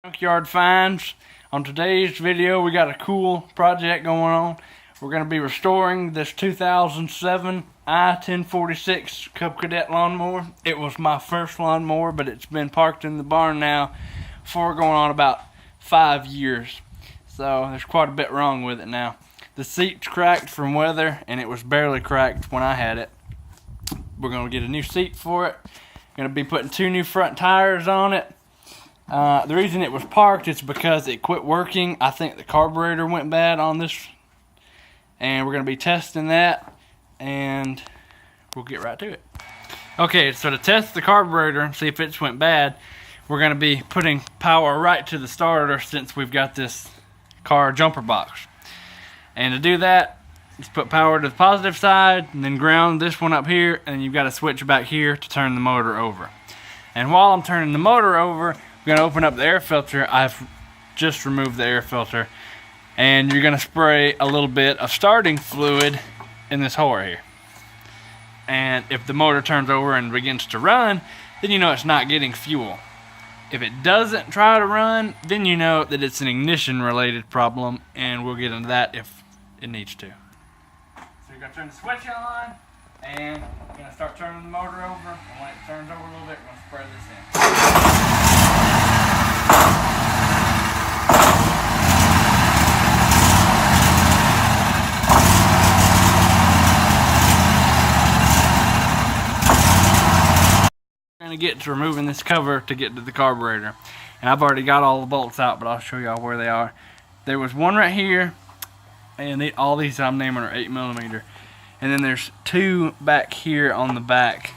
Junkyard finds. On today's video we got a cool project going on. We're going to be restoring this 2007 I-1046 Cub Cadet lawnmower. It was my first lawnmower, but it's been parked in the barn now for going on about 5 years. So there's quite a bit wrong with it now. The seat's cracked from weather and it was barely cracked when I had it. We're going to get a new seat for it. Going to be putting 2 new front tires on it. The reason it was parked is because it quit working. I think the carburetor went bad on this, and we're going to be testing that, and we'll get right to it. Okay, so to test the carburetor and see if it's went bad, we're going to be putting power right to the starter since we've got this car jumper box. And to do that, let's put power to the positive side and then ground this one up here, and you've got a switch back here to turn the motor over. And while I'm turning the motor over, we're going to open up the air filter. I've just removed the air filter, and you're going to spray a little bit of starting fluid in this hole right here. And if the motor turns over and begins to run, then you know it's not getting fuel. If it doesn't try to run, then you know that it's an ignition related problem, and we'll get into that if it needs to. So you're going to turn the switch on, and you're going to start turning the motor over, and when it turns over a little bit, we're going to spray this in. Going to get to removing this cover to get to the carburetor, and I've already got all the bolts out, but I'll show y'all where they are. There was one right here, and all these I'm naming are 8mm, and then there's 2 back here on the back.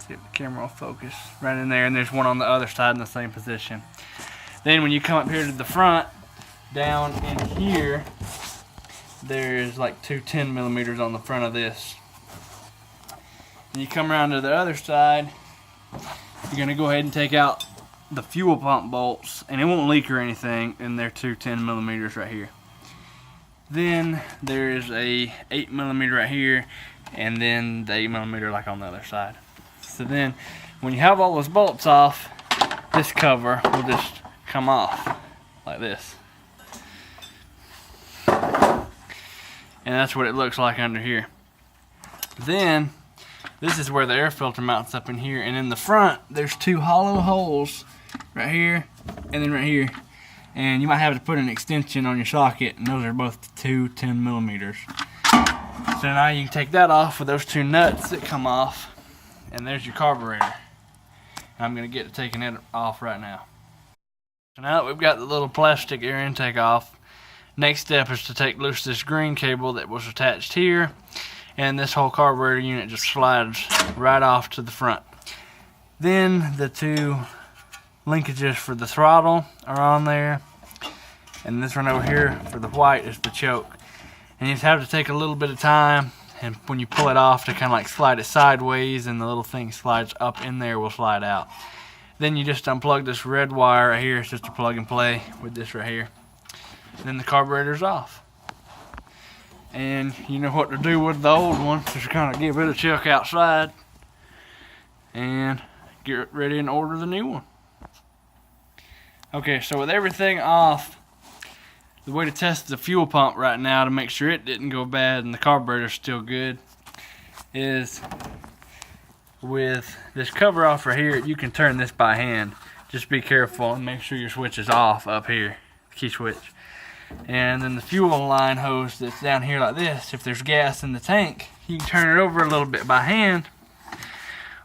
See if the camera will focus right in there, and there's one on the other side in the same position. Then when you come up here to the front, down in here, there's like 2 10mm on the front of this. And you come around to the other side, you're going to go ahead and take out the fuel pump bolts, and it won't leak or anything, and they're 2 10mm right here. Then there's a 8mm right here, and then the 8mm like on the other side. So then when you have all those bolts off, this cover will just come off like this. And that's what it looks like under here. Then this is where the air filter mounts up in here, and in the front there's 2 hollow holes right here and then right here, and you might have to put an extension on your socket, and those are both 2 10mm. So now you can take that off with those 2 nuts that come off, and there's your carburetor. And I'm going to get to taking it off right now. So now that we've got the little plastic air intake off, next step is to take loose this green cable that was attached here, and this whole carburetor unit just slides right off to the front. Then the 2 linkages for the throttle are on there, and this one over here for the white is the choke. And you just have to take a little bit of time, and when you pull it off, to kind of like slide it sideways, and the little thing slides up in there will slide out. Then you just unplug this red wire right here. It's just a plug and play with this right here. Then the carburetor's off. And you know what to do with the old one. Just kind of give it a check outside and get ready and order the new one. Okay, so with everything off, the way to test the fuel pump right now to make sure it didn't go bad and the carburetor's still good is with this cover off right here. You can turn this by hand. Just be careful and make sure your switch is off up here, key switch. And then the fuel line hose that's down here like this, if there's gas in the tank, you can turn it over a little bit by hand,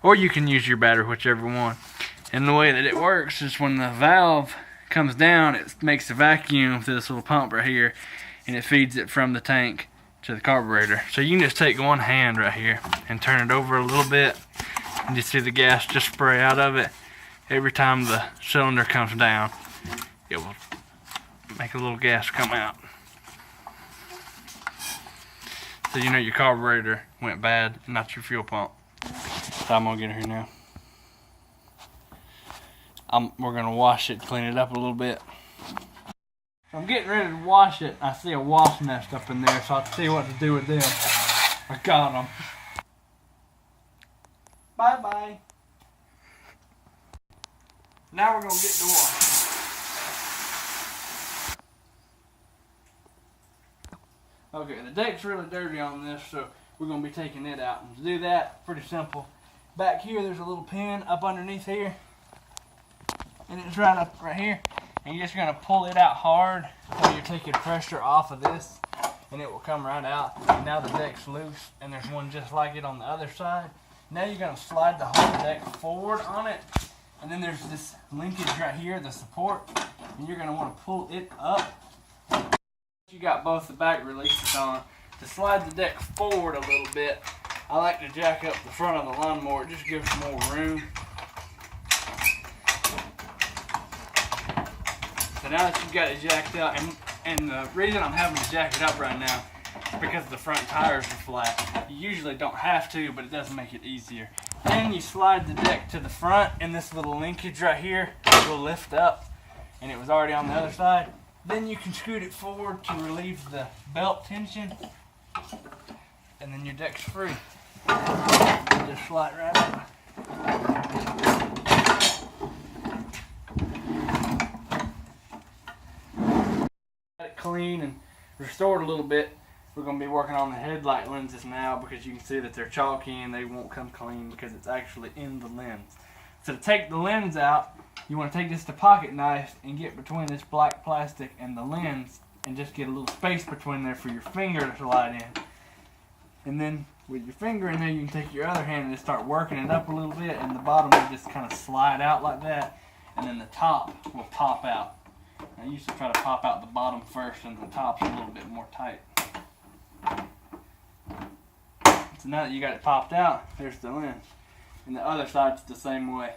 or you can use your battery, whichever one. And the way that it works is when the valve comes down, it makes a vacuum through this little pump right here, and it feeds it from the tank to the carburetor. So you can just take one hand right here and turn it over a little bit, and you see the gas just spray out of it. Every time the cylinder comes down, it will make a little gas come out. So you know your carburetor went bad, not your fuel pump. So I'm gonna get her here now. We're gonna wash it, clean it up a little bit. So I'm getting ready to wash it. I see a wasp nest up in there, so I'll see what to do with them. I got them. Bye bye. Now we're gonna get to washing. Okay, the deck's really dirty on this, so we're going to be taking it out. And to do that, pretty simple. Back here, there's a little pin up underneath here. And it's right up right here. And you're just going to pull it out hard so you're taking pressure off of this. And it will come right out. And now the deck's loose, and there's one just like it on the other side. Now you're going to slide the whole deck forward on it. And then there's this linkage right here, the support. And you're going to want to pull it up. You got both the back releases on. To slide the deck forward a little bit, I like to jack up the front of the lawnmower. It just gives more room. So now that you've got it jacked up, and the reason I'm having to jack it up right now is because the front tires are flat. You usually don't have to, but it does make it easier. Then you slide the deck to the front, and this little linkage right here will lift up, and it was already on the other side. Then you can scoot it forward to relieve the belt tension, and then your deck's free. Just slide right up. Got it clean and restored a little bit. We're going to be working on the headlight lenses now because you can see that they're chalky and they won't come clean because it's actually in the lens. So to take the lens out, you want to take this to pocket knife and get between this black plastic and the lens and just get a little space between there for your finger to slide in. And then with your finger in there, you can take your other hand and just start working it up a little bit, and the bottom will just kind of slide out like that, and then the top will pop out. I used to try to pop out the bottom first, and the top's a little bit more tight. So now that you got it popped out, there's the lens. And the other side's the same way.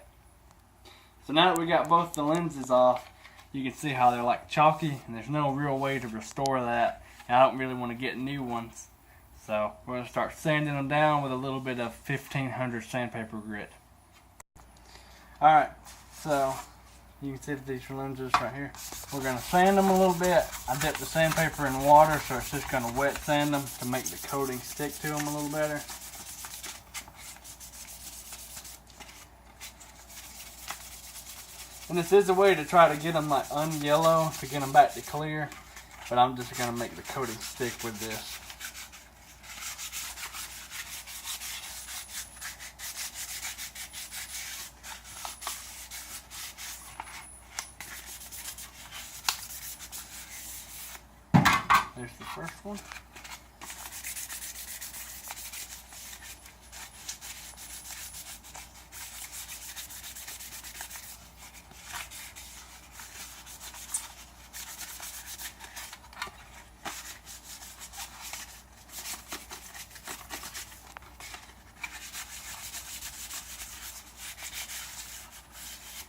So now that we got both the lenses off, you can see how they're like chalky, and there's no real way to restore that. And I don't really want to get new ones. So we're going to start sanding them down with a little bit of 1500 sandpaper grit. Alright, so you can see these lenses right here. We're going to sand them a little bit. I dipped the sandpaper in water, so it's just going to wet sand them to make the coating stick to them a little better. And this is a way to try to get them like un-yellow to get them back to clear, but I'm just going to make the coating stick with this. There's the first one.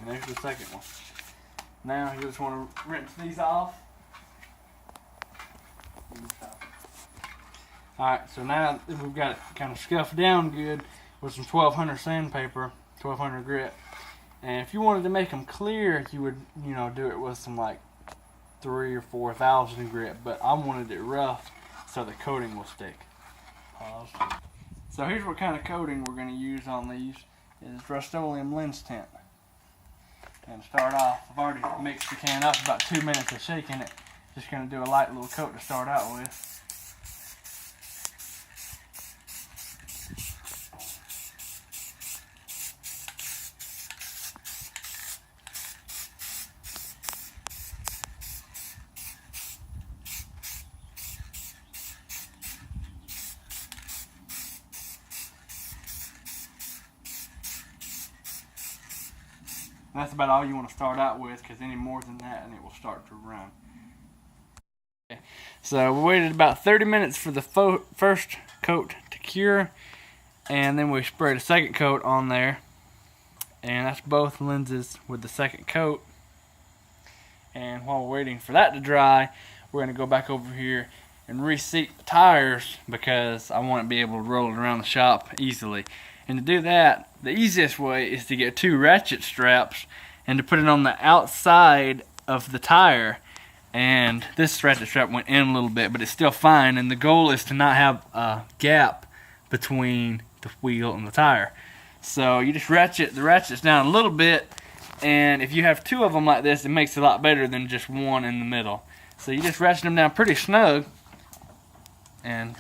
And there's the second one. Now you just want to rinse these off. Alright, so now we've got it kind of scuffed down good with some 1200 sandpaper, 1200 grit. And if you wanted to make them clear, you would, do it with some like 3,000 or 4,000 grit. But I wanted it rough so the coating will stick. Pause. So here's what kind of coating we're going to use on these. It's Rust-Oleum lens tint. And to start off, I've already mixed the can up, about 2 minutes of shaking it. Just going to do a light little coat to start out with. And that's about all you want to start out with, because any more than that and it will start to run. Okay. So we waited about 30 minutes for the first coat to cure, and then we sprayed a second coat on there, and that's both lenses with the second coat. And while we're waiting for that to dry, we're going to go back over here and reseat the tires, because I want to be able to roll it around the shop easily. And to do that, the easiest way is to get 2 ratchet straps and to put it on the outside of the tire. And this ratchet strap went in a little bit, but it's still fine. And the goal is to not have a gap between the wheel and the tire. So you just ratchet the ratchets down a little bit, and if you have 2 of them like this, it makes it a lot better than just one in the middle. So you just ratchet them down pretty snug. and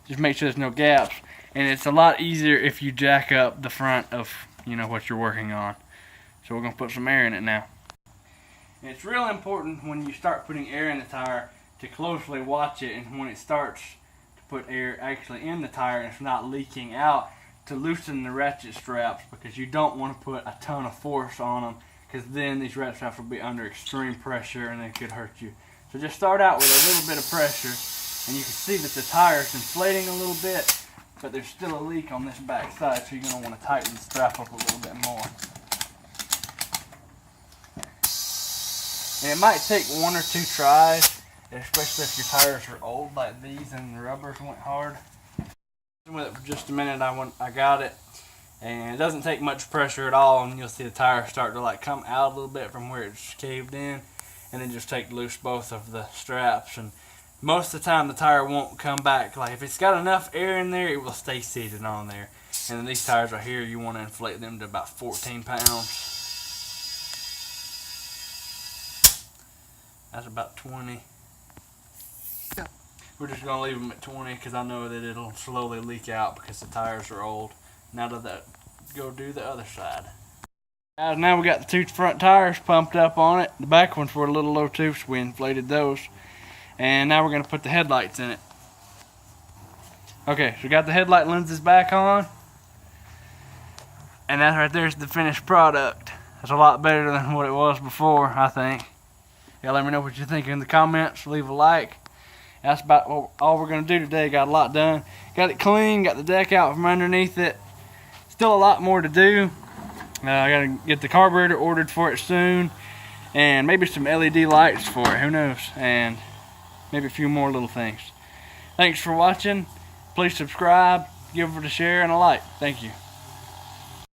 just make sure there's no gaps. And it's a lot easier if you jack up the front of, you know, what you're working on. So we're going to put some air in it now. And it's real important when you start putting air in the tire to closely watch it, and when it starts to put air actually in the tire and it's not leaking out, to loosen the ratchet straps, because you don't want to put a ton of force on them, because then these ratchet straps will be under extreme pressure and they could hurt you. So just start out with a little bit of pressure, and you can see that the tire is inflating a little bit, but there's still a leak on this back side, so you're going to want to tighten the strap up a little bit more. And it might take 1 or 2 tries, especially if your tires are old like these and the rubbers went hard. With it for just a minute, I got it, and it doesn't take much pressure at all, and you'll see the tire start to like come out a little bit from where it's caved in, and then just take loose both of the straps, and most of the time the tire won't come back. Like if it's got enough air in there, it will stay seated on there. And then these tires right here, you want to inflate them to about 14 pounds. That's about 20. We're just going to leave them at 20 because I know that it'll slowly leak out because the tires are old. Now go do the other side. Guys, now we got the 2 front tires pumped up on it. The back ones were a little low too, so we inflated those. And now we're going to put the headlights in it. Okay, so we got the headlight lenses back on. And that right there is the finished product. It's a lot better than what it was before, I think. Y'all let me know what you think in the comments. Leave a like. That's about all we're going to do today. Got a lot done. Got it clean. Got the deck out from underneath it. Still a lot more to do. I got to get the carburetor ordered for it soon. And maybe some LED lights for it. Who knows? And maybe a few more little things. Thanks for watching. Please subscribe. Give it a share and a like. Thank you.